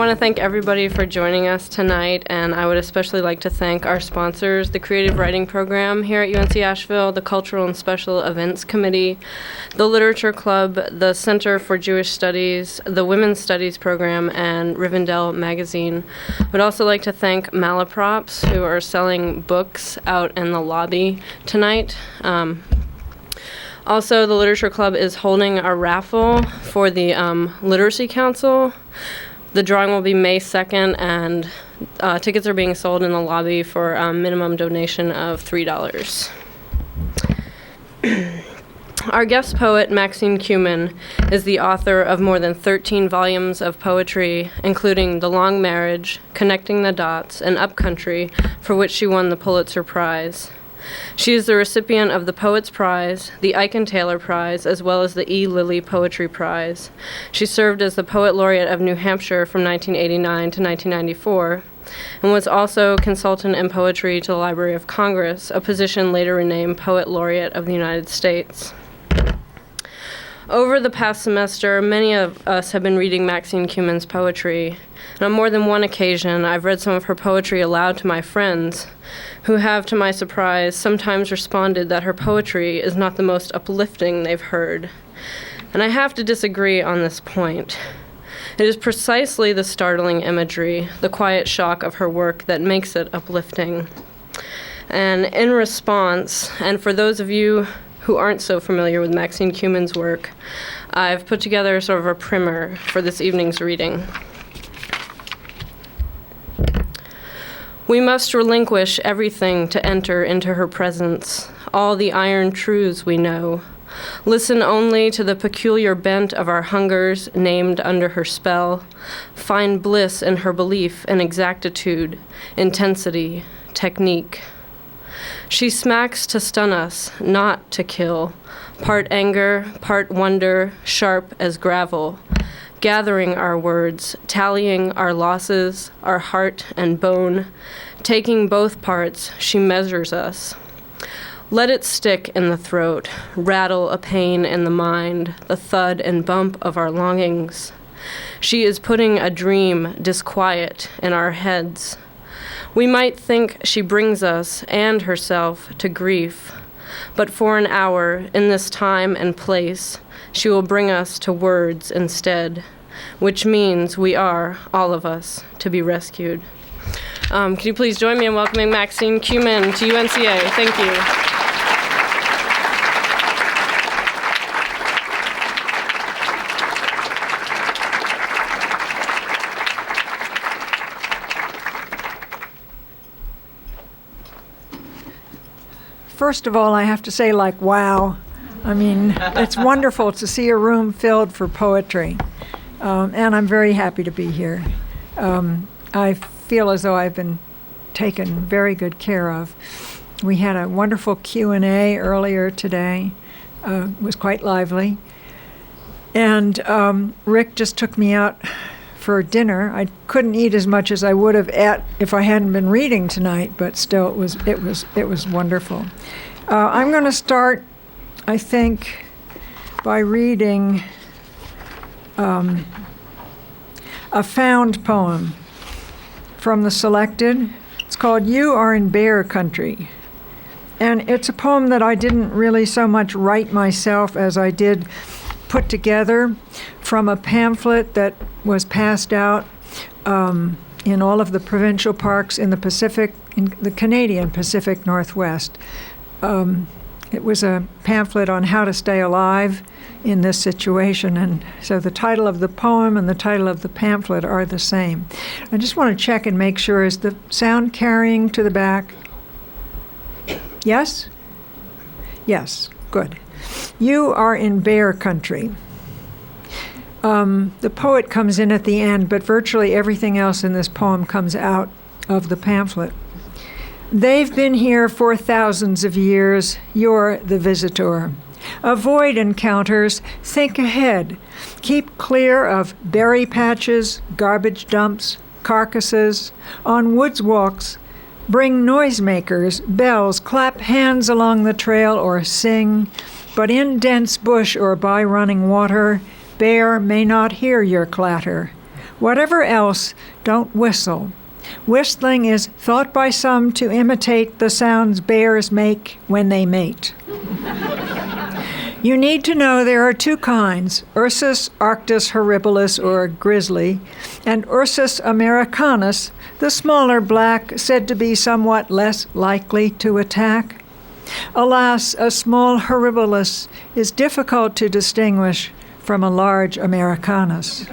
want to thank everybody for joining us tonight, and I would especially like to thank our sponsors, the Creative Writing Program here at UNC Asheville, the Cultural and Special Events Committee, the Literature Club, the Center for Jewish Studies, the Women's Studies Program, and Rivendell Magazine. I would also like to thank Malaprops, who are selling books out in the lobby tonight. Also, the Literature Club is holding a raffle for the Literacy Council. The drawing will be May 2nd, and tickets are being sold in the lobby for a minimum donation of $3. Our guest poet, Maxine Kumin, is the author of more than 13 volumes of poetry, including The Long Marriage, Connecting the Dots, and Upcountry, for which she won the Pulitzer Prize. She is the recipient of the Poets Prize, the Aiken Taylor Prize, as well as the E. Lilly Poetry Prize. She served as the Poet Laureate of New Hampshire from 1989 to 1994, and was also consultant in poetry to the Library of Congress, a position later renamed Poet Laureate of the United States. Over the past semester, many of us have been reading Maxine Kumin's poetry, and on more than one occasion, I've read some of her poetry aloud to my friends, who have, to my surprise, sometimes responded that her poetry is not the most uplifting they've heard. And I have to disagree on this point. It is precisely the startling imagery, the quiet shock of her work that makes it uplifting. And in response, and for those of you who aren't so familiar with Maxine Kumin's work, I've put together sort of a primer for this evening's reading. We must relinquish everything to enter into her presence, all the iron truths we know. Listen only to the peculiar bent of our hungers named under her spell. Find bliss in her belief in exactitude, intensity, technique. She smacks to stun us, not to kill. Part anger, part wonder, sharp as gravel. Gathering our words, tallying our losses, our heart and bone. Taking both parts, she measures us. Let it stick in the throat, rattle a pain in the mind, the thud and bump of our longings. She is putting a dream, disquiet, in our heads. We might think she brings us and herself to grief, but for an hour, in this time and place, she will bring us to words instead, which means we are, all of us, to be rescued. Could you please join me in welcoming Maxine Kumin to UNCA? Thank you. First of all, I have to say, wow. I mean, it's wonderful to see a room filled for poetry. And I'm very happy to be here. I feel as though I've been taken very good care of. We had a wonderful Q&A earlier today. It was quite lively. And Rick just took me out for dinner. I couldn't eat as much as I would have if I hadn't been reading tonight, but still it was wonderful. I'm going to start, I think, by reading a found poem from the Selected. It's called You Are in Bear Country. And it's a poem that I didn't really so much write myself as I did put together from a pamphlet that was passed out in all of the provincial parks in the Pacific, in the Canadian Pacific Northwest. It was a pamphlet on how to stay alive in this situation, and so the title of the poem and the title of the pamphlet are the same. I just want to check and make sure, is the sound carrying to the back? Yes? Yes, good. You are in bear country. The poet comes in at the end, but virtually everything else in this poem comes out of the pamphlet. They've been here for thousands of years. You're the visitor. Avoid encounters. Think ahead. Keep clear of berry patches, garbage dumps, carcasses. On woods walks, bring noisemakers, bells, clap hands along the trail or sing. But in dense bush or by running water, bear may not hear your clatter. Whatever else, don't whistle. Whistling is thought by some to imitate the sounds bears make when they mate. You need to know there are two kinds, Ursus arctos horribilis, or grizzly, and Ursus americanus, the smaller black, said to be somewhat less likely to attack. Alas, a small horribilis is difficult to distinguish from a large americanus.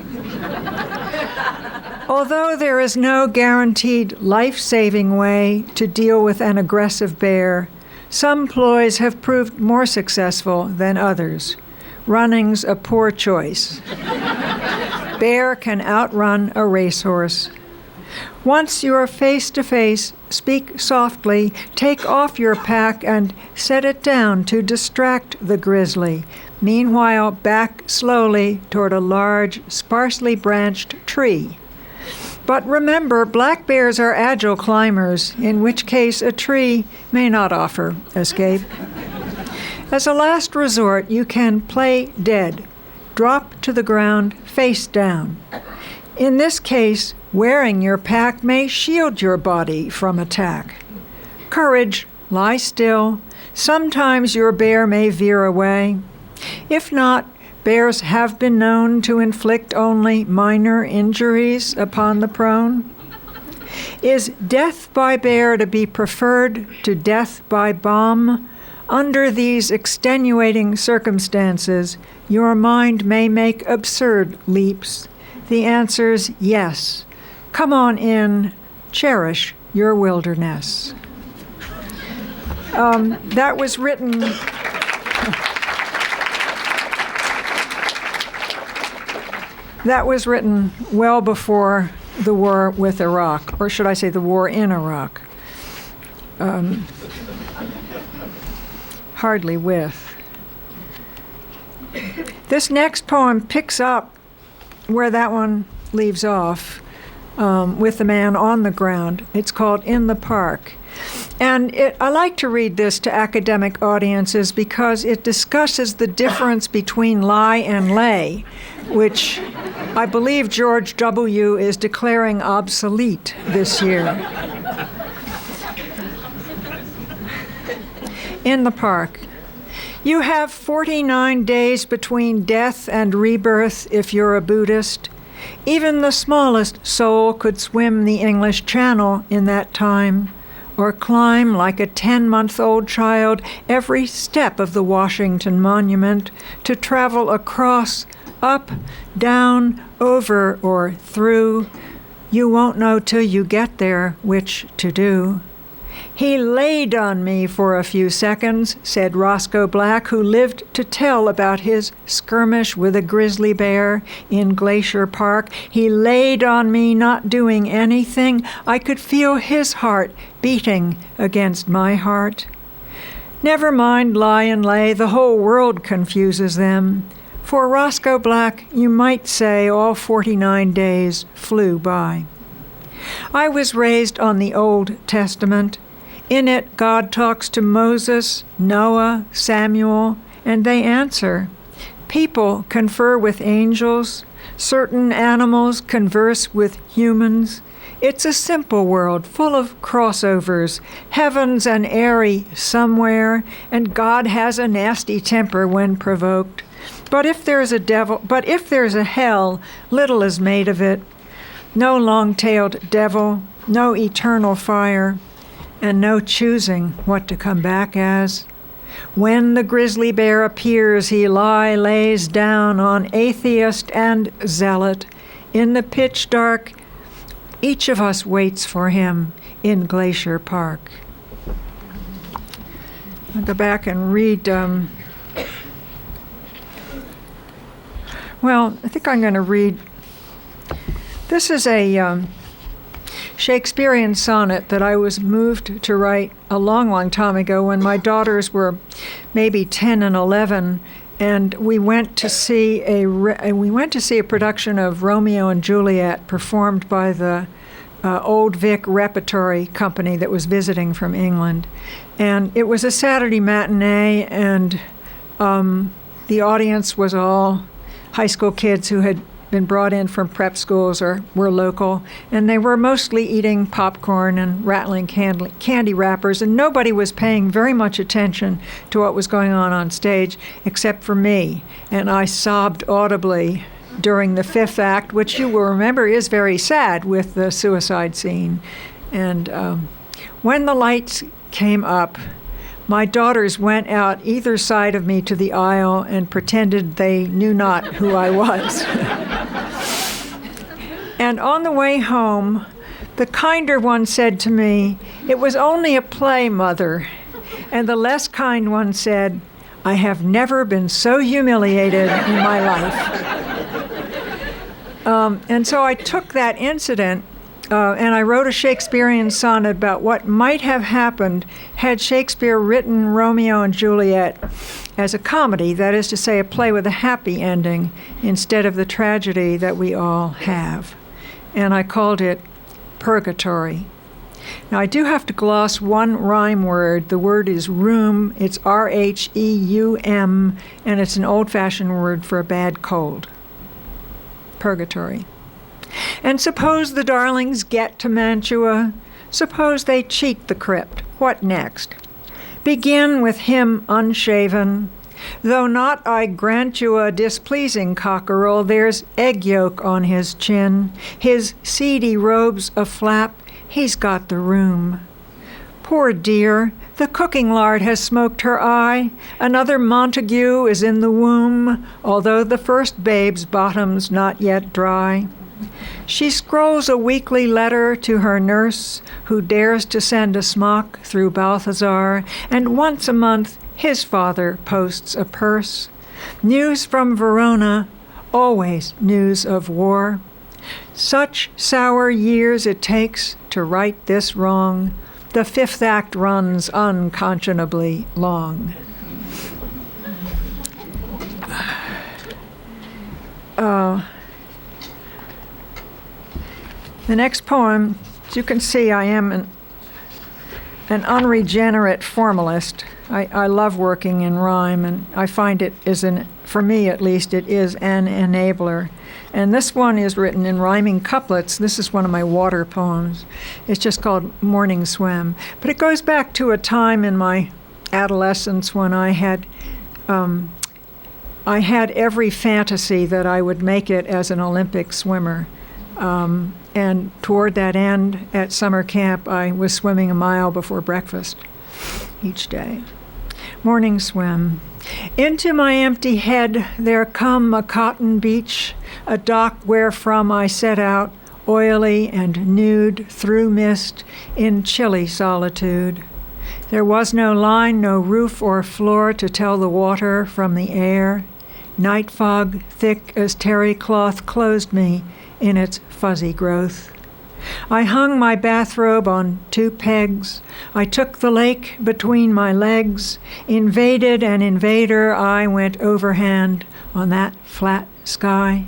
Although there is no guaranteed life-saving way to deal with an aggressive bear, some ploys have proved more successful than others. Running's a poor choice. Bear can outrun a racehorse. Once you are face to face, speak softly, take off your pack and set it down to distract the grizzly. Meanwhile, back slowly toward a large, sparsely branched tree. But remember, black bears are agile climbers, in which case a tree may not offer escape. As a last resort, you can play dead. Drop to the ground, face down. In this case, wearing your pack may shield your body from attack. Courage, lie still. Sometimes your bear may veer away. If not, bears have been known to inflict only minor injuries upon the prone. Is death by bear to be preferred to death by bomb? Under these extenuating circumstances, your mind may make absurd leaps. The answer's yes. Come on in, cherish your wilderness. That was written... That was written well before the war with Iraq, or should I say the war in Iraq. Hardly with. This next poem picks up where that one leaves off, with the man on the ground. It's called In the Park. And I like to read this to academic audiences because it discusses the difference between lie and lay, which I believe George W. is declaring obsolete this year. In the Park. You have 49 days between death and rebirth if you're a Buddhist. Even the smallest soul could swim the English Channel in that time, or climb like a 10-month-old child every step of the Washington Monument to travel across, up, down, over, or through. You won't know till you get there which to do. He laid on me for a few seconds, said Roscoe Black, who lived to tell about his skirmish with a grizzly bear in Glacier Park. He laid on me, not doing anything. I could feel his heart beating against my heart. Never mind lie and lay, the whole world confuses them. For Roscoe Black, you might say all 49 days flew by. I was raised on the Old Testament. In it, God talks to Moses, Noah, Samuel, and they answer. People confer with angels. Certain animals converse with humans. It's a simple world full of crossovers. Heaven's an airy somewhere, and God has a nasty temper when provoked. But if there's a hell, little is made of it. No long-tailed devil, no eternal fire, and no choosing what to come back as. When the grizzly bear appears, he lays down on atheist and zealot. In the pitch dark, each of us waits for him in Glacier Park. I'll go back and read. I think I'm going to read. This is a Shakespearean sonnet that I was moved to write a long, long time ago when my daughters were maybe 10 and 11, and we went to see a production of Romeo and Juliet performed by the Old Vic Repertory Company that was visiting from England. And it was a Saturday matinee, and the audience was all high school kids who had been brought in from prep schools or were local, and they were mostly eating popcorn and rattling candy wrappers, and nobody was paying very much attention to what was going on stage except for me. And I sobbed audibly during the fifth act, which you will remember is very sad with the suicide scene. And when the lights came up, my daughters went out either side of me to the aisle and pretended they knew not who I was. And on the way home, the kinder one said to me, "It was only a play, Mother." And the less kind one said, "I have never been so humiliated in my life." And so I took that incident and I wrote a Shakespearean sonnet about what might have happened had Shakespeare written Romeo and Juliet as a comedy, that is to say, a play with a happy ending instead of the tragedy that we all have. And I called it Purgatory. Now, I do have to gloss one rhyme word. The word is rheum. It's R-H-E-U-M, and it's an old-fashioned word for a bad cold. Purgatory. And suppose the darlings get to Mantua. Suppose they cheat the crypt. What next? Begin with him unshaven. Though not, I grant you, a displeasing cockerel, there's egg yolk on his chin. His seedy robes aflap. He's got the rheum. Poor dear, the cooking lard has smoked her eye. Another Montague is in the womb, although the first babe's bottom's not yet dry. She scrolls a weekly letter to her nurse, who dares to send a smock through Balthazar, and once a month his father posts a purse. News from Verona, always news of war. Such sour years it takes to right this wrong. The fifth act runs unconscionably long. The next poem, as you can see, I am an unregenerate formalist. I love working in rhyme, and I find it is for me at least, it is an enabler. And this one is written in rhyming couplets. This is one of my water poems. It's just called Morning Swim. But it goes back to a time in my adolescence when I had every fantasy that I would make it as an Olympic swimmer. And toward that end, at summer camp, I was swimming a mile before breakfast each day. Morning swim. Into my empty head there come a cotton beach, a dock wherefrom I set out, oily and nude through mist, in chilly solitude. There was no line, no roof or floor to tell the water from the air. Night fog, thick as terry cloth, closed me in its fuzzy growth. I hung my bathrobe on 2 pegs. I took the lake between my legs. Invaded an invader, I went overhand on that flat sky.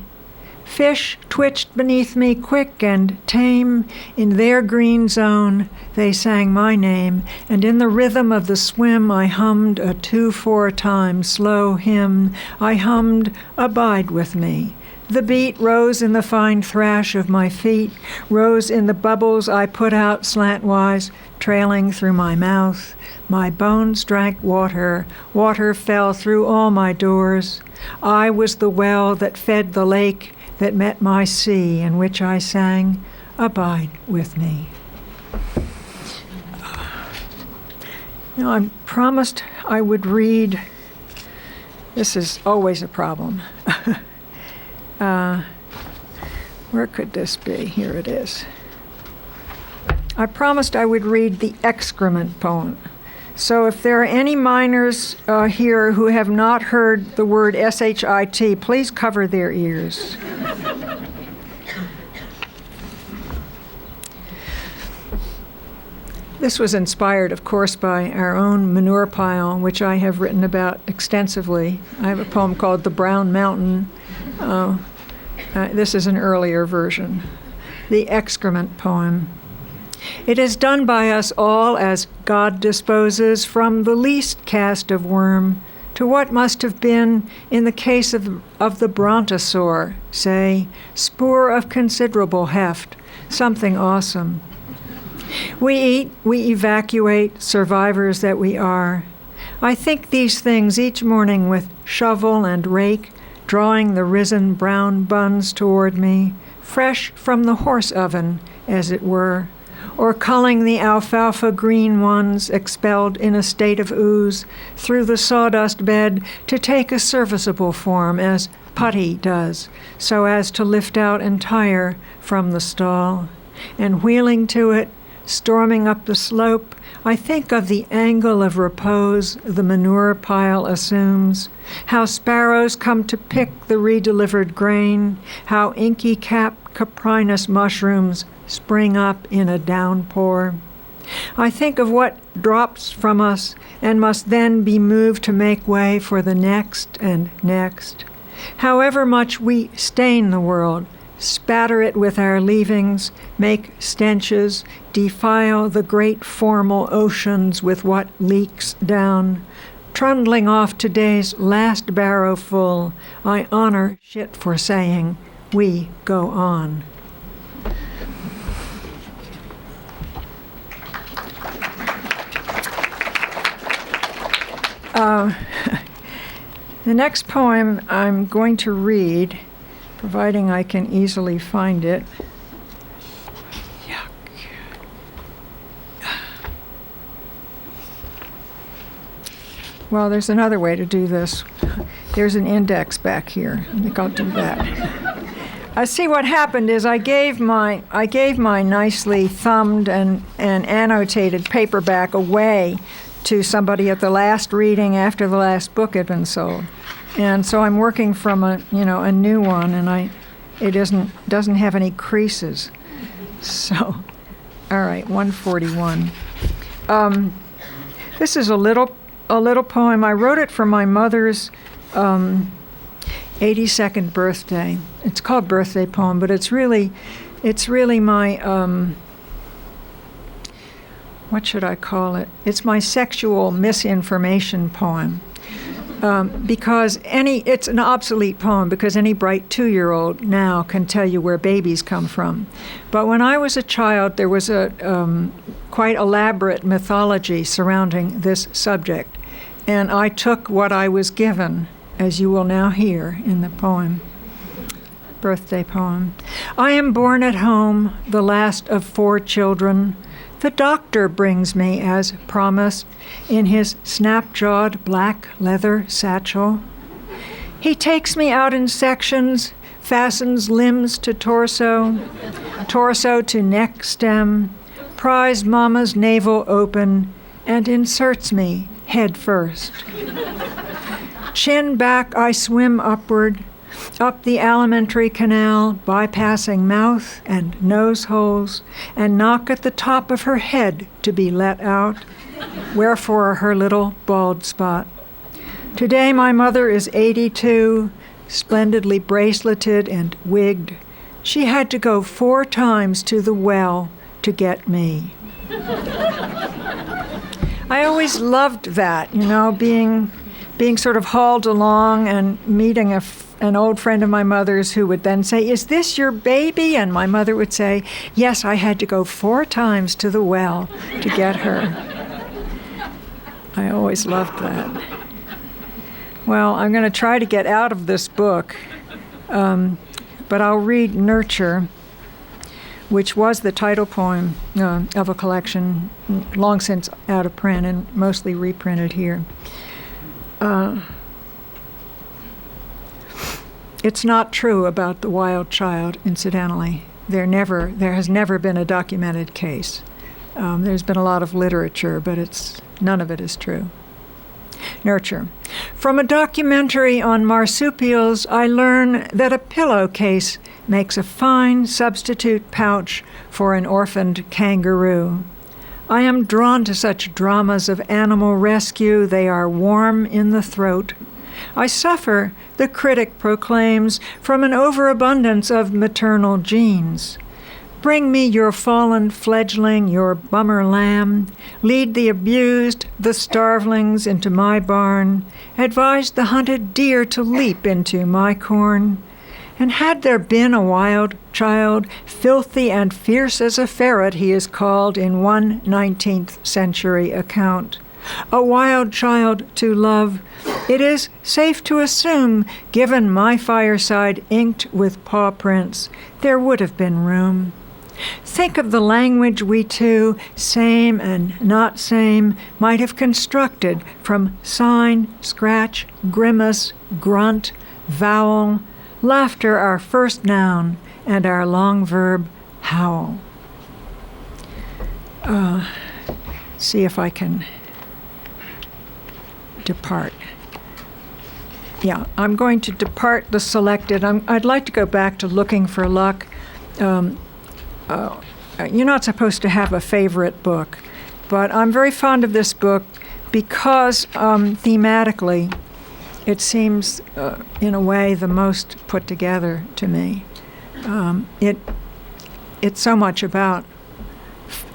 Fish twitched beneath me quick and tame. In their green zone they sang my name, and in the rhythm of the swim I hummed a 2/4 time slow hymn. I hummed, "Abide with me." The beat rose in the fine thrash of my feet, rose in the bubbles I put out slantwise, trailing through my mouth. My bones drank water, water fell through all my doors. I was the well that fed the lake, that met my sea, in which I sang, "Abide with me." Now, I promised I would read. This is always a problem. Where could this be? Here it is. I promised I would read the excrement poem. So if there are any minors here who have not heard the word S-H-I-T, please cover their ears. This was inspired, of course, by our own manure pile, which I have written about extensively. I have a poem called The Brown Mountain. This is an earlier version. The excrement poem. It is done by us all as God disposes, from the least cast of worm to what must have been, in the case of the brontosaur, say, spoor of considerable heft, something awesome. We eat, we evacuate, survivors that we are. I think these things each morning with shovel and rake, drawing the risen brown buns toward me, fresh from the horse oven, as it were, or culling the alfalfa green ones expelled in a state of ooze through the sawdust bed to take a serviceable form as putty does, so as to lift out entire from the stall, and wheeling to it, storming up the slope, I think of the angle of repose the manure pile assumes, how sparrows come to pick the redelivered grain, how inky-capped caprinus mushrooms spring up in a downpour. I think of what drops from us and must then be moved to make way for the next and next. However much we stain the world, spatter it with our leavings, make stenches, defile the great formal oceans with what leaks down. Trundling off today's last barrow full, I honor shit for saying, we go on. The next poem I'm going to read, providing I can easily find it. Well, there's another way to do this. There's an index back here. I think I'll do that. I see what happened is I gave my nicely thumbed and annotated paperback away to somebody at the last reading after the last book had been sold. And so I'm working from a new one, and it doesn't have any creases. So, all right, 141. This is a little poem. I wrote it for my mother's 82nd birthday. It's called Birthday Poem, but it's really my what should I call it? It's my sexual misinformation poem. Because it's an obsolete poem because any bright 2-year-old now can tell you where babies come from. But when I was a child, there was a quite elaborate mythology surrounding this subject. And I took what I was given, as you will now hear in the poem. Birthday poem. I am born at home, the last of 4 children. The doctor brings me, as promised, in his snap-jawed black leather satchel. He takes me out in sections, fastens limbs to torso, torso to neck stem, pries mama's navel open, and inserts me head first. Chin back, I swim upward, up the alimentary canal, bypassing mouth and nose holes, and knock at the top of her head to be let out, wherefore her little bald spot. Today my mother is 82, splendidly braceleted and wigged. She had to go 4 times to the well to get me. I always loved that, being sort of hauled along and meeting an old friend of my mother's who would then say, "Is this your baby?" And my mother would say, "Yes, I had to go 4 times to the well to get her." I always loved that. Well, I'm going to try to get out of this book, but I'll read Nurture, which was the title poem of a collection long since out of print and mostly reprinted here. It's not true about the wild child, incidentally. There has never been a documented case. There's been a lot of literature, but none of it is true. Nurture. From a documentary on marsupials, I learn that a pillowcase makes a fine substitute pouch for an orphaned kangaroo. I am drawn to such dramas of animal rescue. They are warm in the throat. I suffer, the critic proclaims, from an overabundance of maternal genes. Bring me your fallen fledgling, your bummer lamb. Lead the abused, the starvelings into my barn. Advise the hunted deer to leap into my corn. And had there been a wild child, filthy and fierce as a ferret he is called in one 19th century account, a wild child to love, it is safe to assume, given my fireside inked with paw prints, there would have been room. Think of the language we two, same and not same, might have constructed from sign, scratch, grimace, grunt, vowel, laughter our first noun, and our long verb, howl. See if I can depart. Yeah, I'm going to depart the selected. I'd like to go back to Looking for Luck. You're not supposed to have a favorite book, but I'm very fond of this book because thematically it seems, in a way, the most put together to me. It's so much about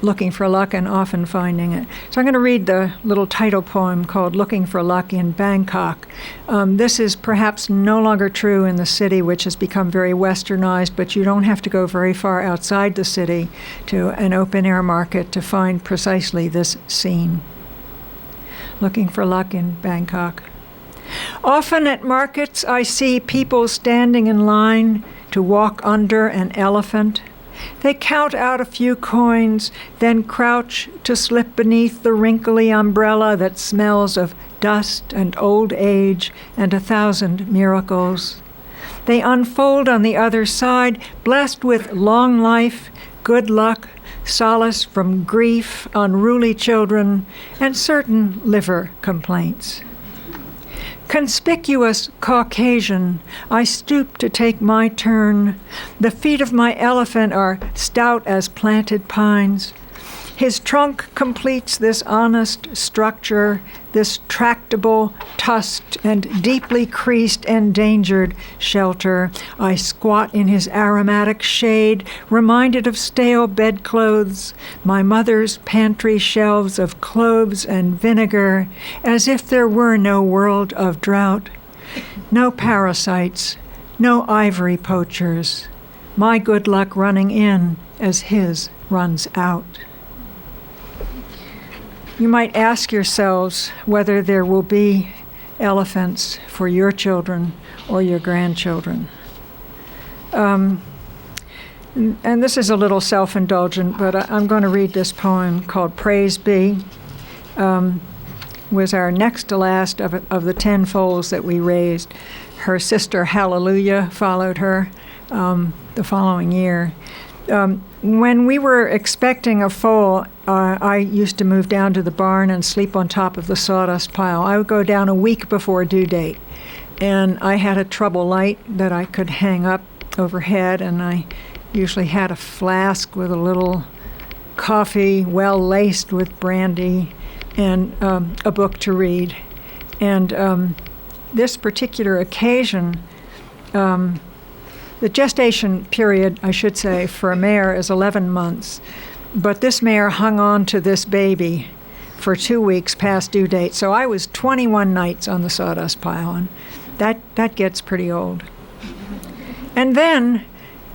looking for luck and often finding it. So I'm going to read the little title poem called Looking for Luck in Bangkok. This is perhaps no longer true in the city, which has become very westernized, but you don't have to go very far outside the city to an open-air market to find precisely this scene. Looking for luck in Bangkok. Often at markets I see people standing in line to walk under an elephant. They count out a few coins, then crouch to slip beneath the wrinkly umbrella that smells of dust and old age and 1,000 miracles. They unfold on the other side, blessed with long life, good luck, solace from grief, unruly children, and certain liver complaints. Conspicuous Caucasian, I stoop to take my turn. The feet of my elephant are stout as planted pines. His trunk completes this honest structure, this tractable, tusked, and deeply creased, endangered shelter. I squat in his aromatic shade, reminded of stale bedclothes, my mother's pantry shelves of cloves and vinegar, as if there were no world of drought. No parasites, no ivory poachers. My good luck running in as his runs out. You might ask yourselves whether there will be elephants for your children or your grandchildren. And this is a little self-indulgent, but I'm going to read this poem called Praise Be. Was our next to last of the 10 foals that we raised. Her sister Hallelujah followed her the following year. When we were expecting a foal, I used to move down to the barn and sleep on top of the sawdust pile. I would go down a week before due date, and I had a trouble light that I could hang up overhead, and I usually had a flask with a little coffee well laced with brandy and a book to read. And this particular occasion, the gestation period, I should say, for a mare is 11 months. But this mare hung on to this baby for 2 weeks past due date. So I was 21 nights on the sawdust pile, and that gets pretty old. And then,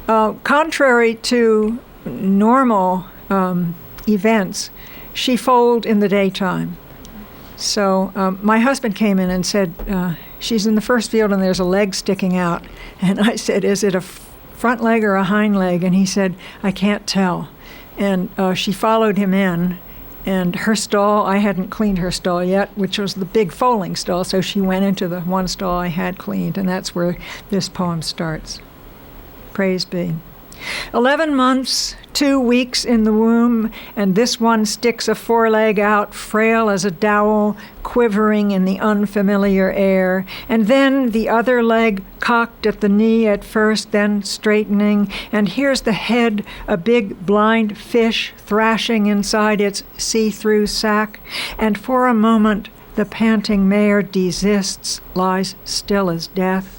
contrary to normal events, she foaled in the daytime. So my husband came in and said, she's in the first field and there's a leg sticking out. And I said, is it a front leg or a hind leg? And he said, I can't tell. And she followed him in, and her stall, I hadn't cleaned her stall yet, which was the big foaling stall, so she went into the one stall I had cleaned, and that's where this poem starts. Praise be. 11 months, 2 weeks in the womb, and this one sticks a foreleg out, frail as a dowel, quivering in the unfamiliar air, and then the other leg cocked at the knee at first, then straightening, and here's the head, a big blind fish thrashing inside its see-through sack, and for a moment the panting mare desists, lies still as death.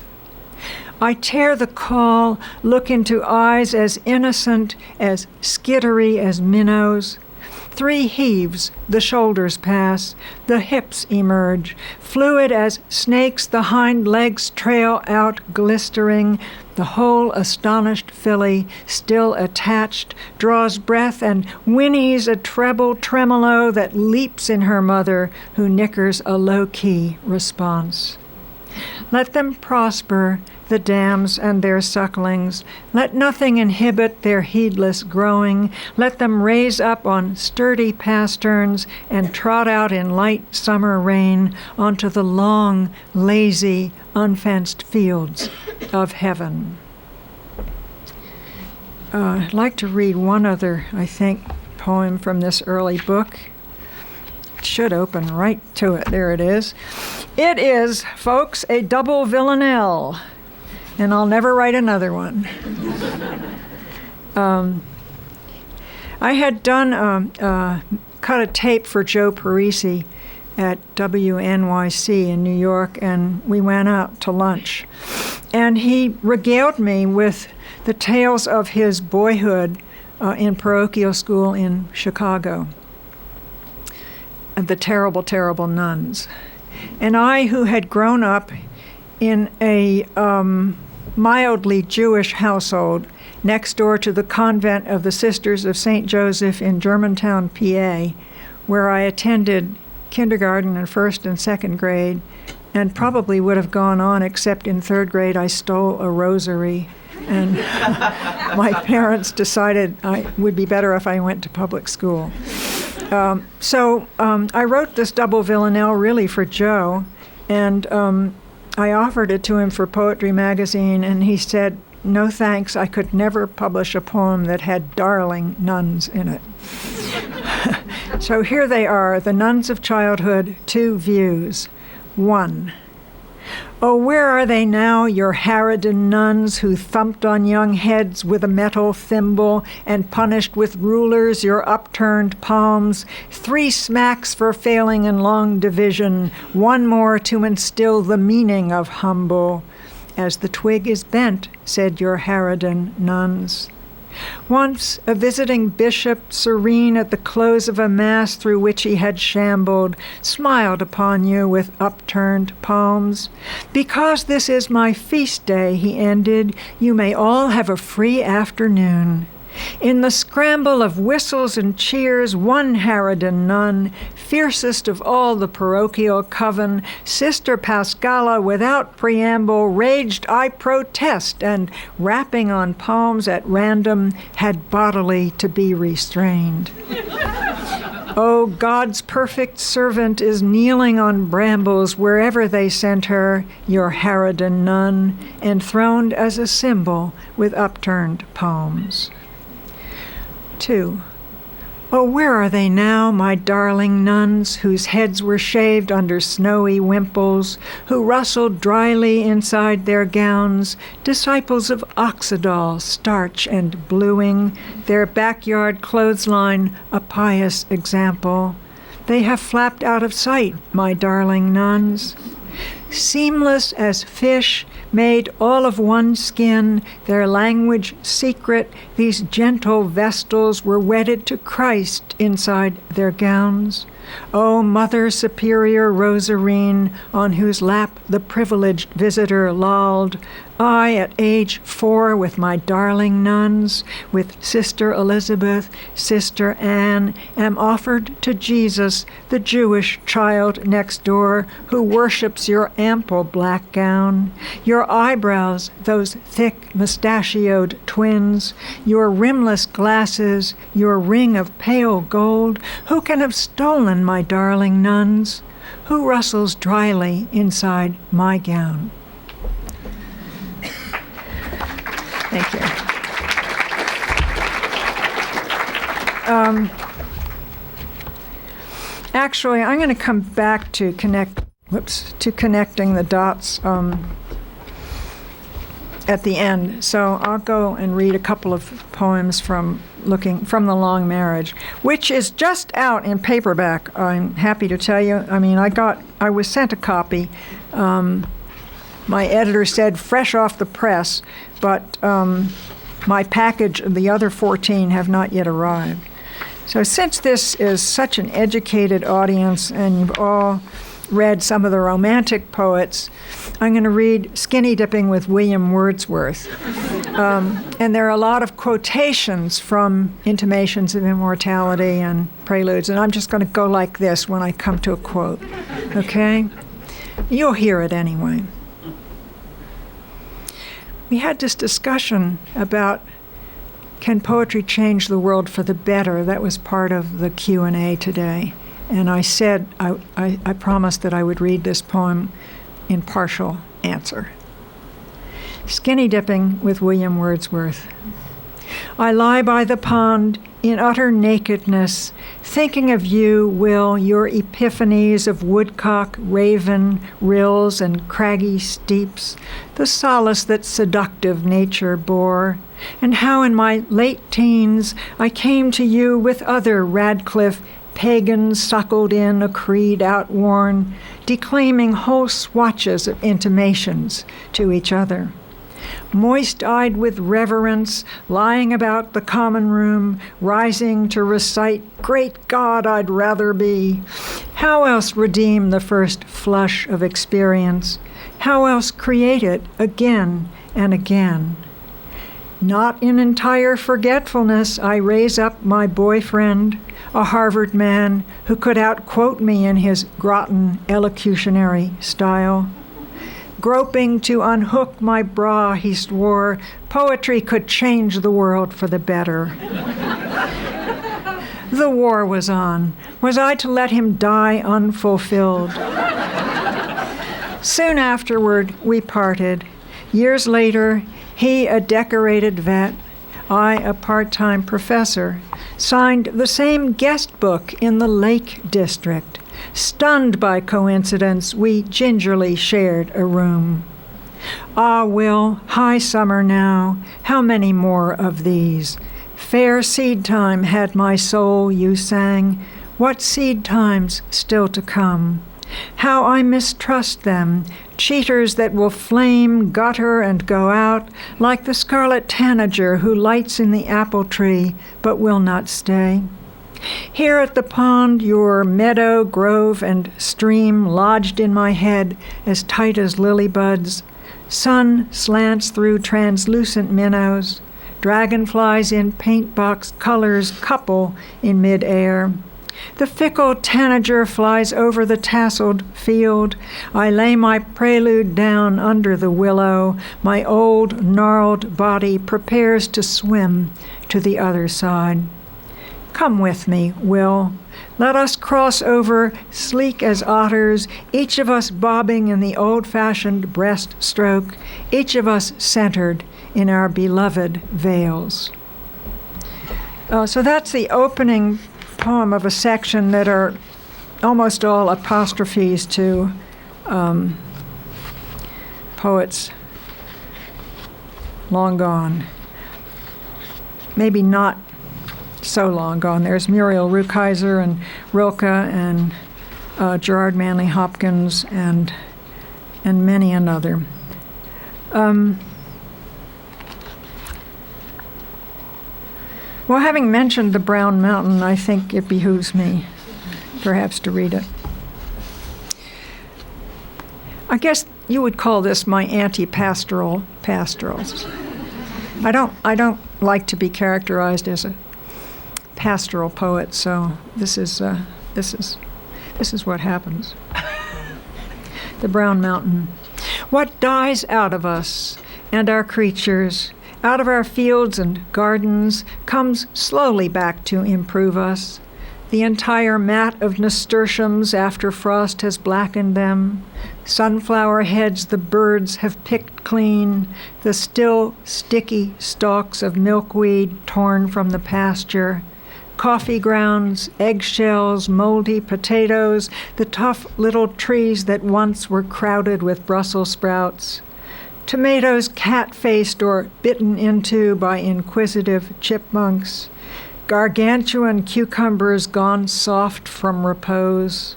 I tear the caul, look into eyes as innocent, as skittery as minnows. 3 heaves, the shoulders pass, the hips emerge, fluid as snakes the hind legs trail out glistering. The whole astonished filly, still attached, draws breath and whinnies a treble tremolo that leaps in her mother, who nickers a low-key response. Let them prosper, the dams and their sucklings. Let nothing inhibit their heedless growing. Let them raise up on sturdy pasterns and trot out in light summer rain onto the long, lazy, unfenced fields of heaven. I'd like to read one other, I think, poem from this early book. It should open right to it. There it is. It is, folks, a double villanelle, and I'll never write another one. I had done cut a tape for Joe Parisi at WNYC in New York, and we went out to lunch. And he regaled me with the tales of his boyhood in parochial school in Chicago, and the terrible, terrible nuns. And I, who had grown up in a mildly Jewish household next door to the convent of the Sisters of St. Joseph in Germantown, PA, where I attended kindergarten and first and second grade, and probably would have gone on, except in third grade I stole a rosary, and my parents decided it would be better if I went to public school. So I wrote this double villanelle really for Joe, and I offered it to him for Poetry Magazine, and he said, "No thanks, I could never publish a poem that had darling nuns in it." So here they are, the nuns of childhood, 2 views. 1. Oh, where are they now, your harridan nuns who thumped on young heads with a metal thimble and punished with rulers your upturned palms? 3 smacks for failing in long division, 1 more to instill the meaning of humble. As the twig is bent, said your harridan nuns. Once, a visiting bishop, serene at the close of a mass through which he had shambled, smiled upon you with upturned palms. Because this is my feast day, he ended, you may all have a free afternoon. In the scramble of whistles and cheers, 1 harridan nun, fiercest of all the parochial coven, Sister Pascala, without preamble, raged, "I protest," and, rapping on palms at random, had bodily to be restrained. Oh, God's perfect servant is kneeling on brambles wherever they sent her, your harridan nun, enthroned as a symbol with upturned palms. 2. Oh, where are they now, my darling nuns, whose heads were shaved under snowy wimples, who rustled dryly inside their gowns, disciples of Oxidol, starch and bluing, their backyard clothesline a pious example? They have flapped out of sight, my darling nuns. Seamless as fish, made all of one skin, their language secret, these gentle vestals were wedded to Christ inside their gowns. O Mother Superior Rosarine, on whose lap the privileged visitor lolled, I, at age 4, with my darling nuns, with Sister Elizabeth, Sister Anne, am offered to Jesus, the Jewish child next door, who worships your ample black gown, your eyebrows, those thick mustachioed twins, your rimless glasses, your ring of pale gold. Who can have stolen my darling nuns? Who rustles dryly inside my gown? Thank you. Actually, I'm going to come back to connecting the dots at the end. So I'll go and read a couple of poems from The Long Marriage, which is just out in paperback. I'm happy to tell you. I mean, I was sent a copy. my editor said fresh off the press, but my package of the other 14 have not yet arrived. So since this is such an educated audience and you've all read some of the Romantic poets, I'm going to read Skinny Dipping with William Wordsworth. And there are a lot of quotations from Intimations of Immortality and Preludes, and I'm just going to go like this when I come to a quote, okay? You'll hear it anyway. We had this discussion about, can poetry change the world for the better? That was part of the Q&A today. And I said, I promised that I would read this poem in partial answer. Skinny Dipping with William Wordsworth. I lie by the pond in utter nakedness, thinking of you, Will, your epiphanies of woodcock, raven, rills, and craggy steeps, the solace that seductive nature bore, and how in my late teens I came to you with other Radcliffe pagans suckled in a creed outworn, declaiming whole swatches of intimations to each other. Moist-eyed with reverence, lying about the common room, rising to recite, Great God, I'd rather be. How else redeem the first flush of experience? How else create it again and again? Not in entire forgetfulness, I raise up my boyfriend, a Harvard man who could outquote me in his Groton elocutionary style. Groping to unhook my bra, he swore, poetry could change the world for the better. The war was on. Was I to let him die unfulfilled? Soon afterward, we parted. Years later, he a decorated vet, I a part-time professor, signed the same guest book in the Lake District. Stunned by coincidence, we gingerly shared a room. Ah, Will, high summer now, how many more of these? Fair seed time had my soul, you sang. What seed times still to come? How I mistrust them, cheaters that will flame, gutter, and go out, like the scarlet tanager who lights in the apple tree but will not stay. Here at the pond, your meadow, grove, and stream lodged in my head as tight as lily buds. Sun slants through translucent minnows. Dragonflies in paint box colors couple in midair. The fickle tanager flies over the tasseled field. I lay my prelude down under the willow. My old, gnarled body prepares to swim to the other side. Come with me, Will. Let us cross over, sleek as otters, each of us bobbing in the old-fashioned breaststroke, each of us centered in our beloved veils. So that's the opening poem of a section that are almost all apostrophes to poets long gone. Maybe not so long gone. There's Muriel Rukeyser and Rilke and Gerard Manley Hopkins and many another. Well, having mentioned the Brown Mountain, I think it behooves me perhaps to read it. I guess you would call this my anti-pastoral pastorals. I don't like to be characterized as a pastoral poet, so this is what happens. The Brown Mountain. What dies out of us and our creatures, out of our fields and gardens, comes slowly back to improve us. The entire mat of nasturtiums after frost has blackened them. Sunflower heads the birds have picked clean. The still sticky stalks of milkweed torn from the pasture. Coffee grounds, eggshells, moldy potatoes, the tough little trees that once were crowded with Brussels sprouts. Tomatoes cat-faced or bitten into by inquisitive chipmunks. Gargantuan cucumbers gone soft from repose.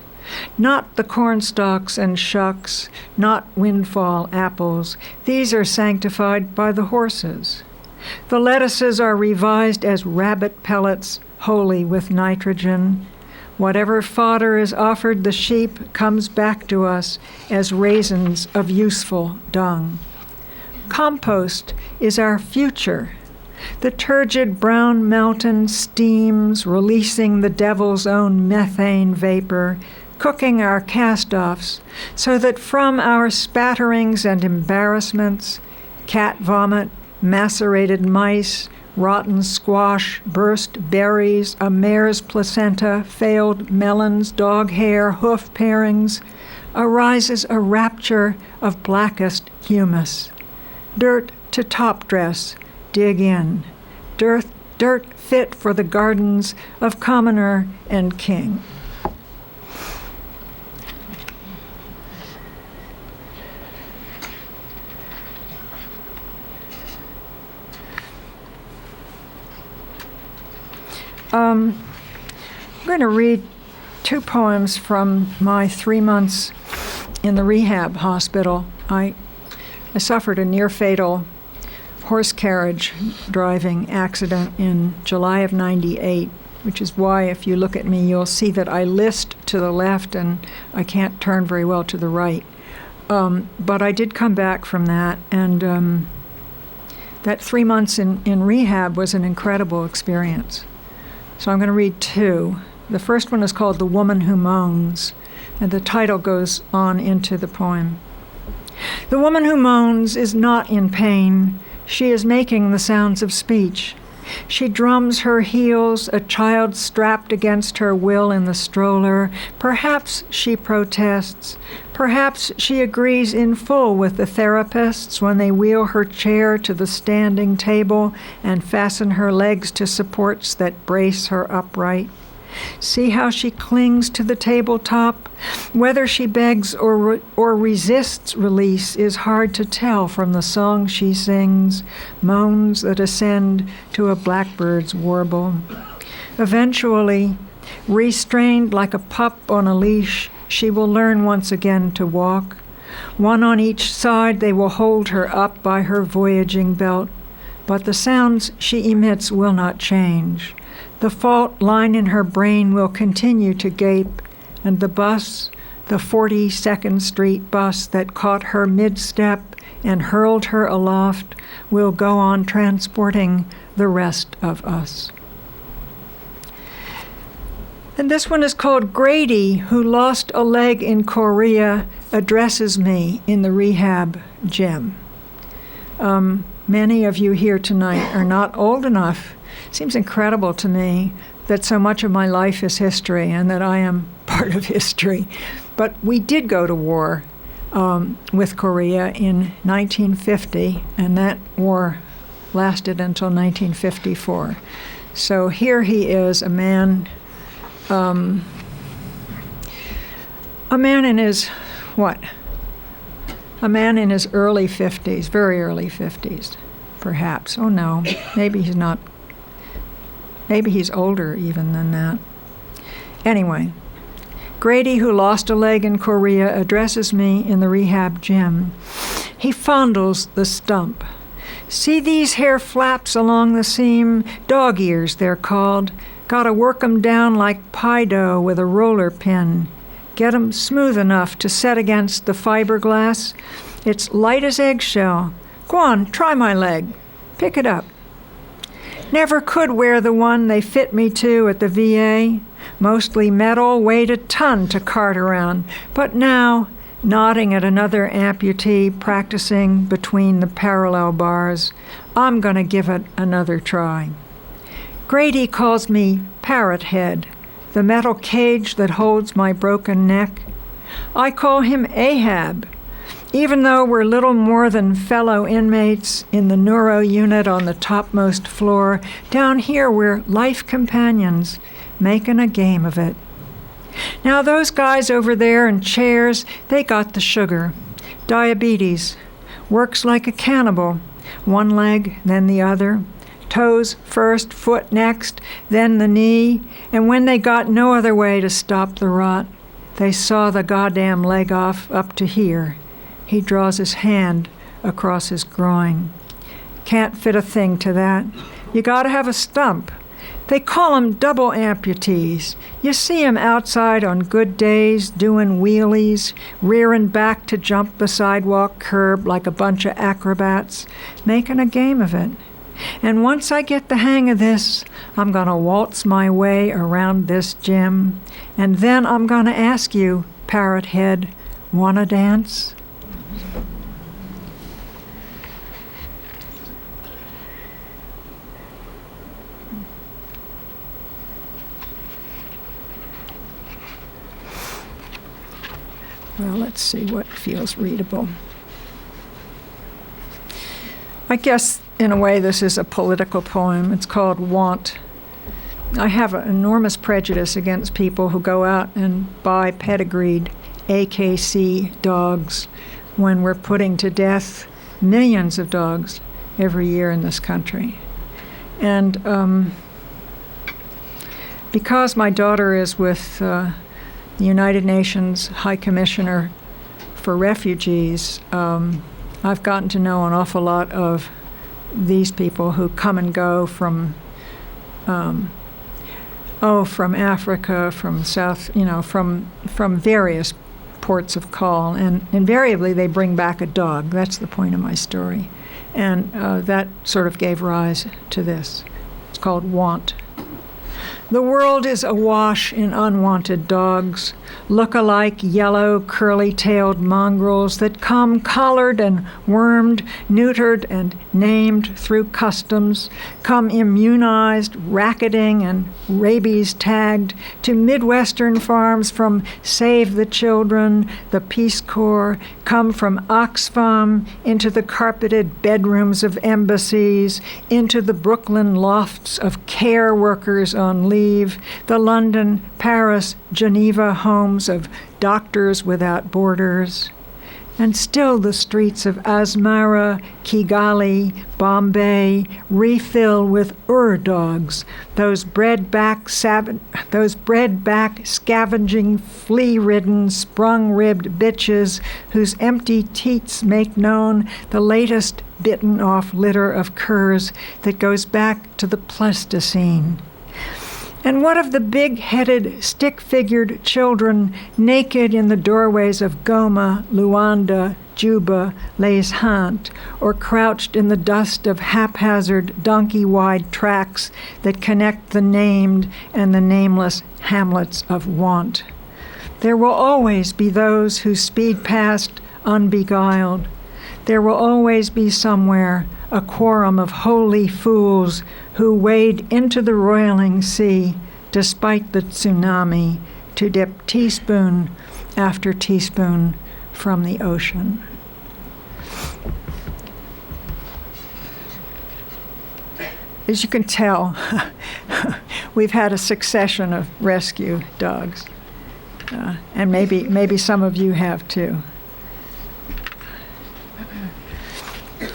Not the cornstalks and shucks, not windfall apples. These are sanctified by the horses. The lettuces are revised as rabbit pellets, holy with nitrogen. Whatever fodder is offered the sheep comes back to us as raisins of useful dung. Compost is our future. The turgid brown mountain steams, releasing the devil's own methane vapor, cooking our cast-offs, so that from our spatterings and embarrassments, cat vomit, macerated mice, rotten squash, burst berries, a mare's placenta, failed melons, dog hair, hoof parings, arises a rapture of blackest humus. Dirt to top dress, dig in. Dirt fit for the gardens of commoner and king. I'm going to read two poems from my 3 months in the rehab hospital. I suffered a near-fatal horse carriage driving accident in July of '98, which is why if you look at me, you'll see that I list to the left and I can't turn very well to the right. But I did come back from that, and that 3 months in rehab was an incredible experience. So I'm going to read two. The first one is called The Woman Who Moans, and the title goes on into the poem. The woman who moans is not in pain. She is making the sounds of speech. She drums her heels, a child strapped against her will in the stroller. Perhaps she protests. Perhaps she agrees in full with the therapists when they wheel her chair to the standing table and fasten her legs to supports that brace her upright. See how she clings to the tabletop? Whether she begs or resists release is hard to tell from the song she sings, moans that ascend to a blackbird's warble. Eventually, restrained like a pup on a leash, she will learn once again to walk. One on each side, they will hold her up by her voyaging belt, but the sounds she emits will not change. The fault line in her brain will continue to gape, and the bus, the 42nd Street bus that caught her mid-step and hurled her aloft, will go on transporting the rest of us. And this one is called Grady, who lost a leg in Korea, addresses me in the rehab gym. Many of you here tonight are not old enough. Seems incredible to me that so much of my life is history and that I am part of history. But we did go to war with Korea in 1950, and that war lasted until 1954. So here he is, a man in his, A man in his early 50s, very early 50s, perhaps. Oh no, maybe he's not. Maybe he's older even than that. Anyway, Grady, who lost a leg in Korea, addresses me in the rehab gym. He fondles the stump. See these hair flaps along the seam? Dog ears, they're called. Gotta work 'em down like pie dough with a roller pin. Get 'em smooth enough to set against the fiberglass. It's light as eggshell. Go on, try my leg. Pick it up. Never could wear the one they fit me to at the VA. Mostly metal, weighed a ton to cart around. But now, nodding at another amputee practicing between the parallel bars, I'm gonna give it another try. Grady calls me Parrot Head, the metal cage that holds my broken neck. I call him Ahab, even though we're little more than fellow inmates in the neuro unit on the topmost floor. Down here we're life companions, making a game of it. Now those guys over there in chairs, they got the sugar. Diabetes. Works like a cannibal. One leg, then the other. Toes first, foot next, then the knee. And when they got no other way to stop the rot, They saw the goddamn leg off up to here. He draws his hand across his groin. Can't fit a thing to that. You gotta have a stump. They call 'em double amputees. You see 'em outside on good days doing wheelies, rearing back to jump the sidewalk curb like a bunch of acrobats, making a game of it. And once I get the hang of this, I'm gonna waltz my way around this gym, and then I'm gonna ask you, parrot head, wanna dance? Well, let's see what feels readable. I guess, in a way, this is a political poem. It's called Want. I have an enormous prejudice against people who go out and buy pedigreed AKC dogs when we're putting to death millions of dogs every year in this country. And because my daughter is with the United Nations High Commissioner for Refugees, I've gotten to know an awful lot of these people who come and go from Africa, from South, from various ports of call, and invariably they bring back a dog. That's the point of my story, and that sort of gave rise to this. It's called Want. The world is awash in unwanted dogs, look-alike yellow, curly-tailed mongrels that come collared and wormed, neutered and named through customs, come immunized, racketing and rabies-tagged to Midwestern farms from Save the Children, the Peace Corps, come from Oxfam into the carpeted bedrooms of embassies, into the Brooklyn lofts of care workers on leave, the London, Paris, Geneva homes of Doctors Without Borders, and still the streets of Asmara, Kigali, Bombay refill with dogs, those bread-back scavenging, flea-ridden, sprung-ribbed bitches whose empty teats make known the latest bitten-off litter of curs that goes back to the Pleistocene. And what of the big-headed, stick-figured children naked in the doorways of Goma, Luanda, Juba, Les Hant, or crouched in the dust of haphazard, donkey-wide tracks that connect the named and the nameless hamlets of Want? There will always be those who speed past unbeguiled. There will always be somewhere a quorum of holy fools who wade into the roiling sea, despite the tsunami, to dip teaspoon after teaspoon from the ocean. As you can tell, we've had a succession of rescue dogs, and maybe some of you have too.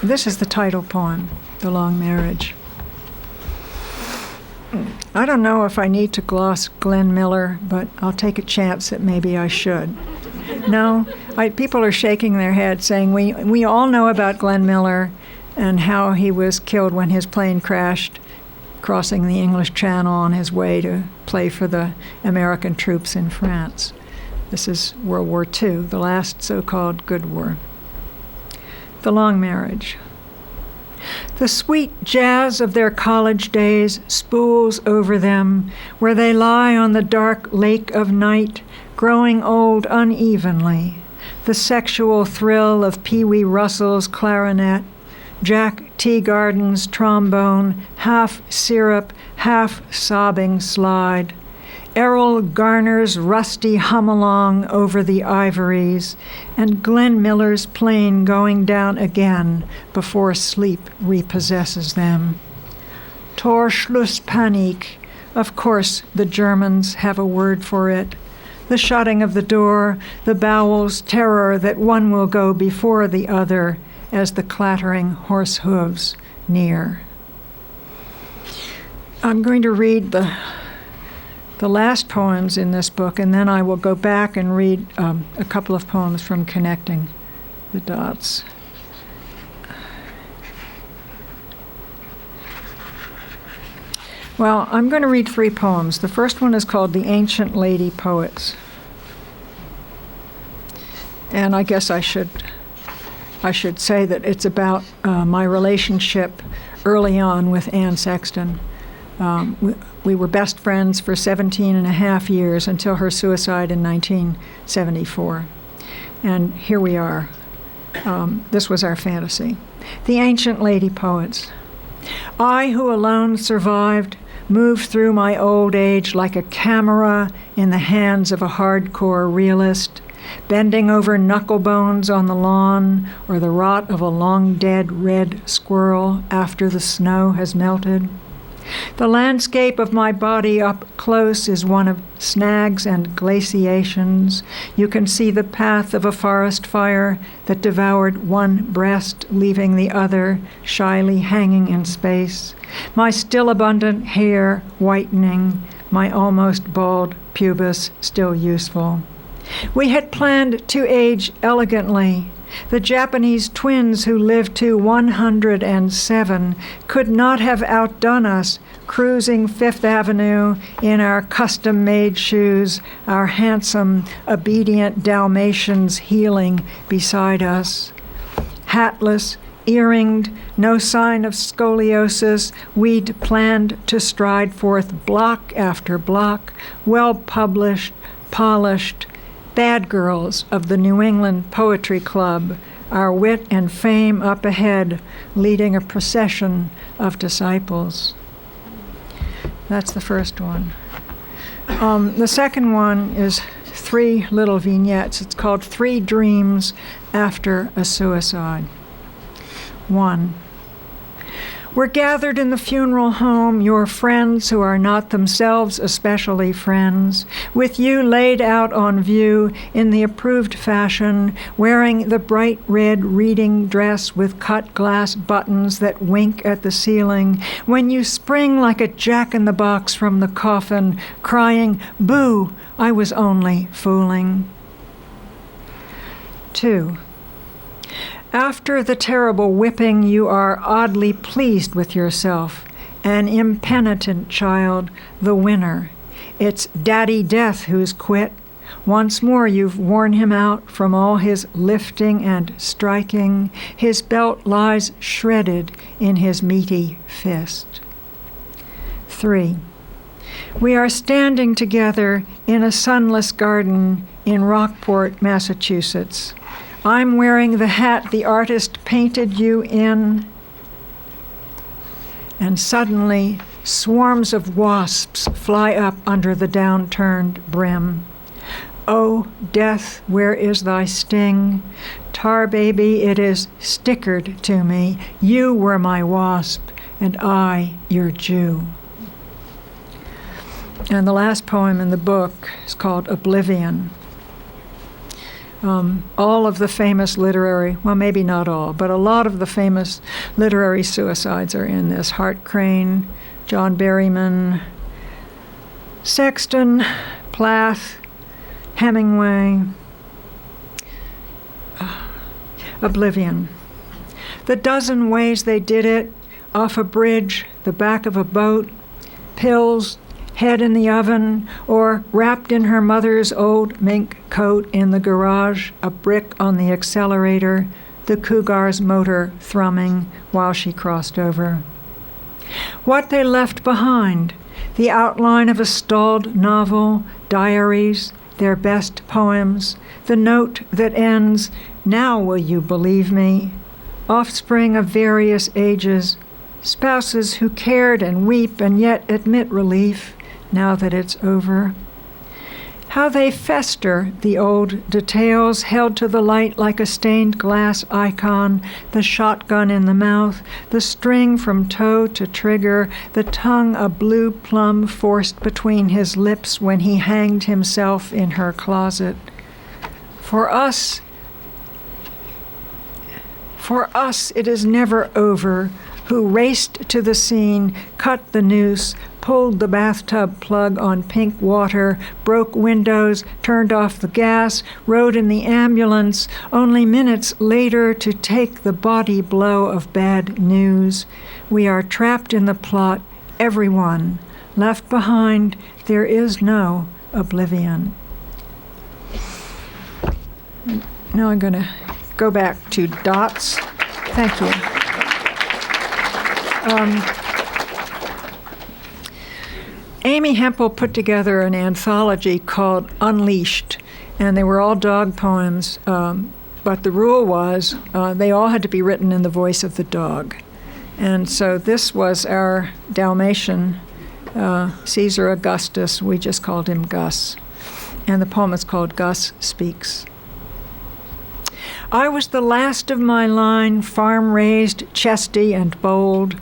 This is the title poem, The Long Marriage. I don't know if I need to gloss Glenn Miller, but I'll take a chance that maybe I should. No, people are shaking their heads saying we all know about Glenn Miller and how he was killed when his plane crashed crossing the English Channel on his way to play for the American troops in France. This is World War II, the last so-called good war. The Long Marriage. The sweet jazz of their college days spools over them, where they lie on the dark lake of night, growing old unevenly. The sexual thrill of Pee Wee Russell's clarinet, Jack Teagarden's trombone, half syrup, half sobbing slide. Errol Garner's rusty hum-along over the ivories, and Glenn Miller's plane going down again before sleep repossesses them. Torschlusspanik, of course the Germans have a word for it. The shutting of the door, the bowel's terror that one will go before the other as the clattering horse hooves near. I'm going to read the the last poems in this book, and then I will go back and read a couple of poems from Connecting the Dots. Well, I'm going to read 3 poems. The first one is called The Ancient Lady Poets. And I guess I should say that it's about my relationship early on with Anne Sexton. We were best friends for 17 and a half years until her suicide in 1974. And here we are. This was our fantasy. The Ancient Lady Poets. I, who alone survived, moved through my old age like a camera in the hands of a hardcore realist, bending over knuckle bones on the lawn or the rot of a long-dead red squirrel after the snow has melted. The landscape of my body up close is one of snags and glaciations. You can see the path of a forest fire that devoured one breast, leaving the other shyly hanging in space. My still abundant hair whitening, my almost bald pubis still useful. We had planned to age elegantly. The Japanese twins who lived to 107 could not have outdone us, cruising Fifth Avenue in our custom-made shoes, our handsome, obedient Dalmatians heeling beside us. Hatless, earringed, no sign of scoliosis, we'd planned to stride forth block after block, well-published, polished, bad girls of the New England Poetry Club, our wit and fame up ahead, leading a procession of disciples. That's the first one. The second one is 3 little vignettes. It's called 3 Dreams After a Suicide. 1. We're gathered in the funeral home, your friends who are not themselves especially friends, with you laid out on view in the approved fashion, wearing the bright red reading dress with cut glass buttons that wink at the ceiling, when you spring like a jack-in-the-box from the coffin, crying, "Boo, I was only fooling." 2. After the terrible whipping, you are oddly pleased with yourself, an impenitent child, the winner. It's Daddy Death who's quit. Once more you've worn him out from all his lifting and striking. His belt lies shredded in his meaty fist. 3. We are standing together in a sunless garden in Rockport, Massachusetts. I'm wearing the hat the artist painted you in, and suddenly swarms of wasps fly up under the downturned brim. Oh, death, where is thy sting? Tar baby, it is stickered to me. You were my wasp, and I your Jew. And the last poem in the book is called Oblivion. All of the famous literary, well, maybe not all, but a lot of the famous literary suicides are in this. Hart Crane, John Berryman, Sexton, Plath, Hemingway. Oblivion. The dozen ways they did it, off a bridge, the back of a boat, pills, head in the oven, or wrapped in her mother's old mink coat in the garage, a brick on the accelerator, the Cougar's motor thrumming while she crossed over. What they left behind, the outline of a stalled novel, diaries, their best poems, the note that ends, "Now will you believe me?" Offspring of various ages, spouses who cared and weep and yet admit relief, now that it's over. How they fester, the old details, held to the light like a stained glass icon, the shotgun in the mouth, the string from toe to trigger, the tongue a blue plum forced between his lips when he hanged himself in her closet. For us, it is never over. who raced to the scene, cut the noose, pulled the bathtub plug on pink water, broke windows, turned off the gas, rode in the ambulance, only minutes later to take the body blow of bad news. We are trapped in the plot, everyone. Left behind, there is no oblivion. Now I'm going to go back to dots. Thank you. Amy Hempel put together an anthology called Unleashed, and they were all dog poems, but the rule was they all had to be written in the voice of the dog. And so this was our Dalmatian, Caesar Augustus. We just called him Gus. And the poem is called Gus Speaks. I was the last of my line, farm-raised, chesty, and bold.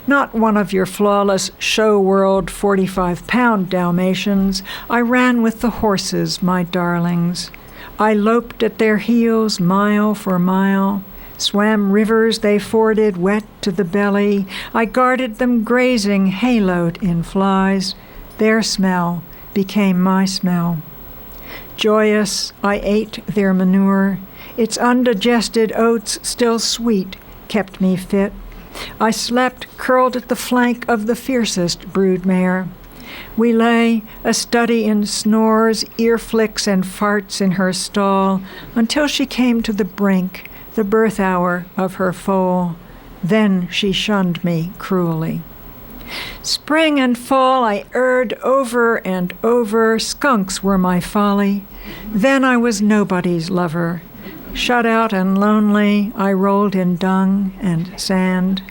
Not one of your flawless show world 45-pound Dalmatians. I ran with the horses, my darlings. I loped at their heels mile for mile. Swam rivers they forded wet to the belly. I guarded them grazing, haloed in flies. Their smell became my smell. Joyous, I ate their manure. Its undigested oats, still sweet, kept me fit. I slept curled at the flank of the fiercest broodmare. We lay, a study in snores, ear flicks, and farts in her stall, until she came to the brink, the birth hour of her foal. Then she shunned me cruelly. Spring and fall I erred over and over, skunks were my folly. Then I was nobody's lover. Shut out and lonely, I rolled in dung and sand.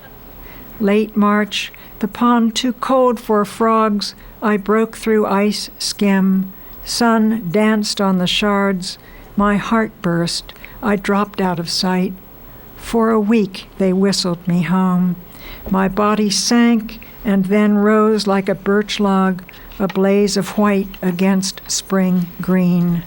Late March, the pond too cold for frogs, I broke through ice skim. Sun danced on the shards. My heart burst. I dropped out of sight. For a week they whistled me home. My body sank and then rose like a birch log, a blaze of white against spring green.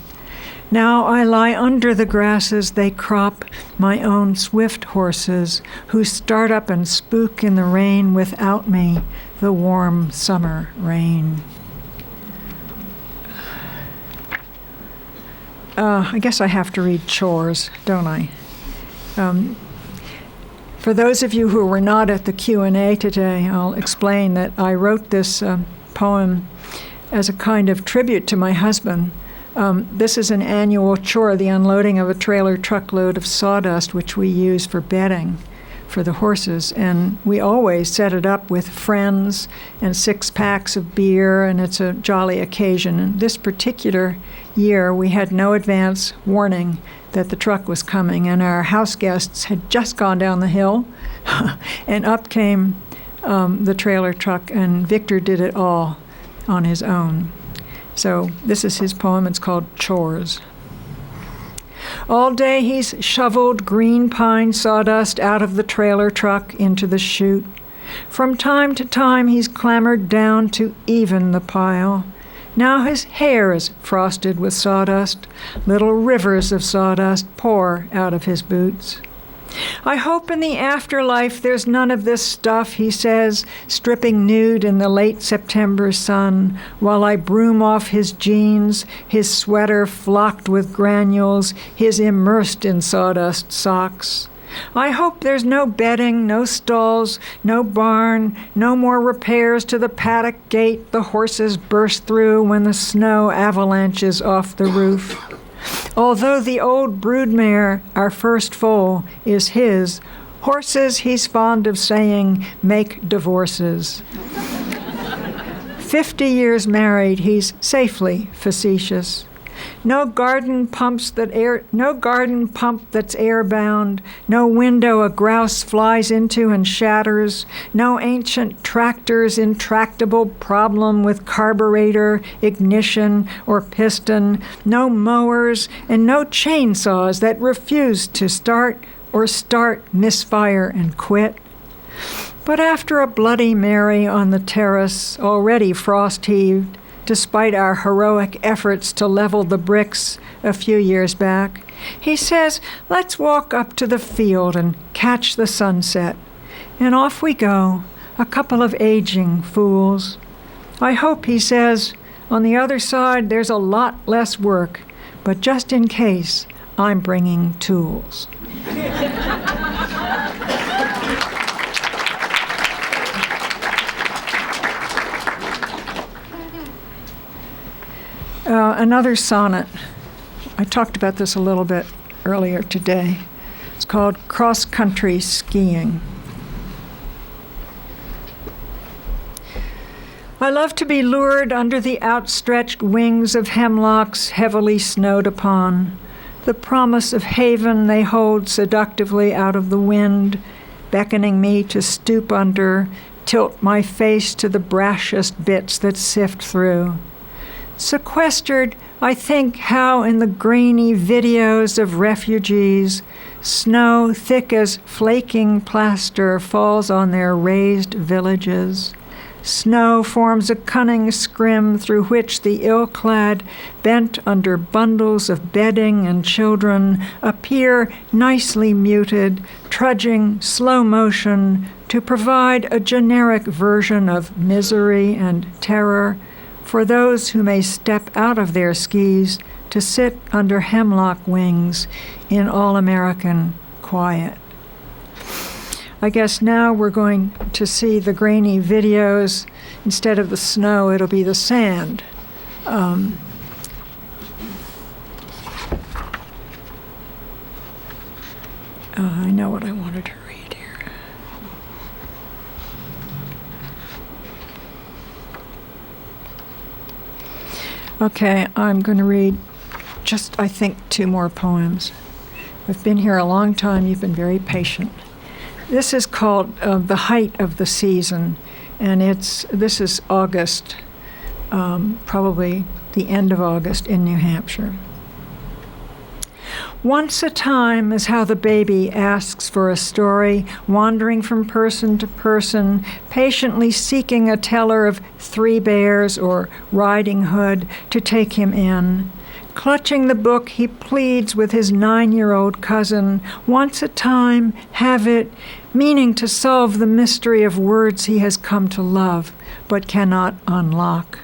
Now I lie under the grasses they crop, my own swift horses, who start up and spook in the rain without me, the warm summer rain. I guess I have to read chores, don't I? For those of you who were not at the Q&A today, I'll explain that I wrote this poem as a kind of tribute to my husband. This is an annual chore, the unloading of a trailer truckload of sawdust, which we use for bedding for the horses. And we always set it up with friends and 6 packs of beer, and it's a jolly occasion. And this particular year, we had no advance warning that the truck was coming, and our house guests had just gone down the hill, and up came the trailer truck, and Victor did it all on his own. So this is his poem. It's called Chores. All day he's shoveled green pine sawdust out of the trailer truck into the chute. From time to time he's clambered down to even the pile. Now his hair is frosted with sawdust. Little rivers of sawdust pour out of his boots. I hope in the afterlife there's none of this stuff, he says, stripping nude in the late September sun, while I broom off his jeans, his sweater flocked with granules, his immersed in sawdust socks. I hope there's no bedding, no stalls, no barn, no more repairs to the paddock gate the horses burst through when the snow avalanches off the roof. Although the old broodmare, our first foal, is his, horses, he's fond of saying, make divorces. 50 years married, he's safely facetious. No garden pump that's airbound, no window a grouse flies into and shatters, no ancient tractor's intractable problem with carburetor, ignition, or piston, no mowers, and no chainsaws that refuse to start or start, misfire, and quit. But after a Bloody Mary on the terrace, already frost-heaved, despite our heroic efforts to level the bricks a few years back, he says, let's walk up to the field and catch the sunset. And off we go, a couple of aging fools. I hope, he says, on the other side there's a lot less work, but just in case, I'm bringing tools. Another sonnet. I talked about this a little bit earlier today. It's called Cross-Country Skiing. I love to be lured under the outstretched wings of hemlocks heavily snowed upon. The promise of haven they hold seductively out of the wind, beckoning me to stoop under, tilt my face to the brashest bits that sift through. Sequestered, I think how in the grainy videos of refugees, snow thick as flaking plaster falls on their raised villages. Snow forms a cunning scrim through which the ill-clad, bent under bundles of bedding and children, appear nicely muted, trudging slow motion to provide a generic version of misery and terror for those who may step out of their skis to sit under hemlock wings in all-American quiet. I guess now we're going to see the grainy videos. Instead of the snow, it'll be the sand. I know what I wanted to read here. Okay, I'm going to read just, I think, 2 more poems. I've been here a long time. You've been very patient. This is called The Height of the Season, and this is August, probably the end of August in New Hampshire. Once a time is how the baby asks for a story, wandering from person to person, patiently seeking a teller of 3 Bears or Riding Hood to take him in. Clutching the book, he pleads with his 9-year-old cousin, once a time, have it, meaning to solve the mystery of words he has come to love, but cannot unlock.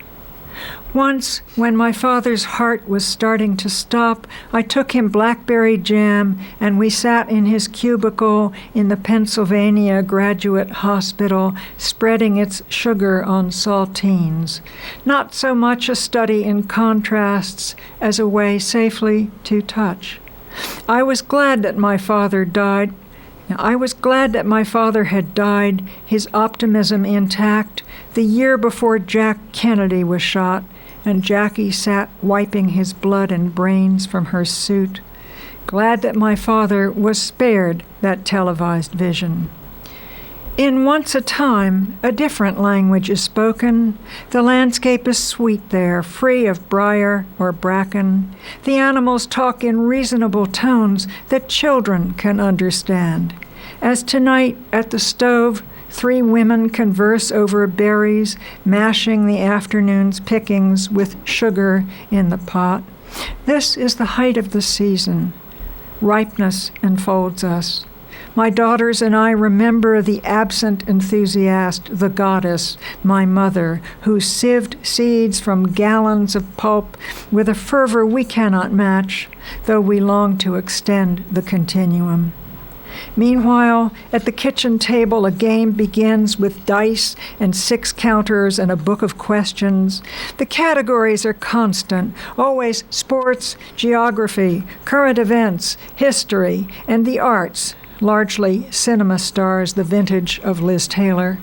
Once, when my father's heart was starting to stop, I took him blackberry jam, and we sat in his cubicle in the Pennsylvania Graduate Hospital, spreading its sugar on saltines. Not so much a study in contrasts as a way safely to touch. I was glad that my father died. I was glad that my father had died, his optimism intact, the year before Jack Kennedy was shot, and Jackie sat wiping his blood and brains from her suit. Glad that my father was spared that televised vision. In Once a Time, a different language is spoken. The landscape is sweet there, free of briar or bracken. The animals talk in reasonable tones that children can understand. As tonight at the stove, 3 women converse over berries, mashing the afternoon's pickings with sugar in the pot. This is the height of the season. Ripeness enfolds us. My daughters and I remember the absent enthusiast, the goddess, my mother, who sieved seeds from gallons of pulp with a fervor we cannot match, though we long to extend the continuum. Meanwhile, at the kitchen table, a game begins with dice and 6 counters and a book of questions. The categories are constant, always sports, geography, current events, history, and the arts, largely cinema stars, the vintage of Liz Taylor.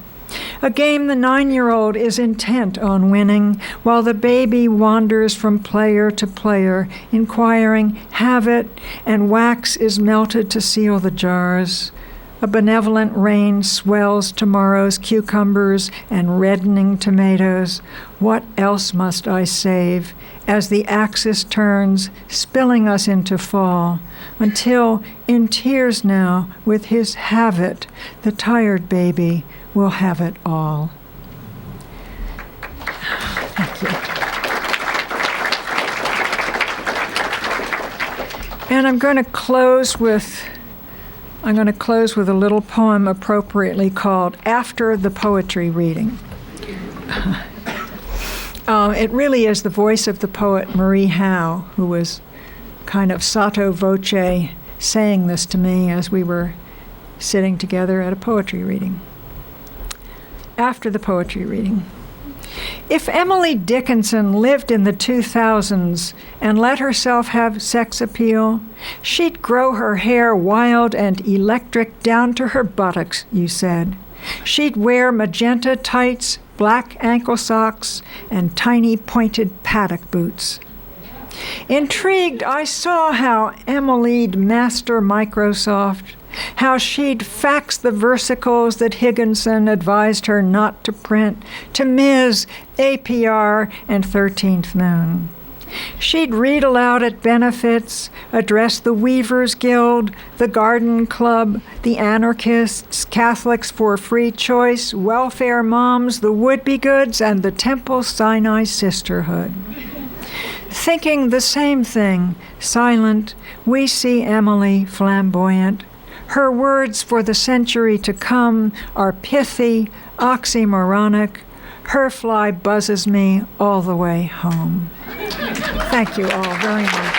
A game the 9-year-old is intent on winning, while the baby wanders from player to player, inquiring, have it, and wax is melted to seal the jars. A benevolent rain swells tomorrow's cucumbers and reddening tomatoes. What else must I save? As the axis turns, spilling us into fall, until, in tears now, with his have it, the tired baby will have it all. Thank you. And I'm going to close with I'm going to close with a little poem appropriately called After the Poetry Reading. It really is the voice of the poet Marie Howe, who was kind of sotto voce saying this to me as we were sitting together at a poetry reading. After the poetry reading. If Emily Dickinson lived in the 2000s and let herself have sex appeal, she'd grow her hair wild and electric down to her buttocks, you said. She'd wear magenta tights, black ankle socks, and tiny pointed paddock boots. Intrigued, I saw how Emily'd master Microsoft, how she'd fax the versicles that Higginson advised her not to print to Ms. APR and 13th Noon. She'd read aloud at benefits, address the Weavers Guild, the Garden Club, the Anarchists, Catholics for Free Choice, Welfare Moms, the Would-Be-Goods, and the Temple Sinai Sisterhood. Thinking the same thing, silent, we see Emily flamboyant. Her words for the century to come are pithy, oxymoronic. Her fly buzzes me all the way home. Thank you all very much.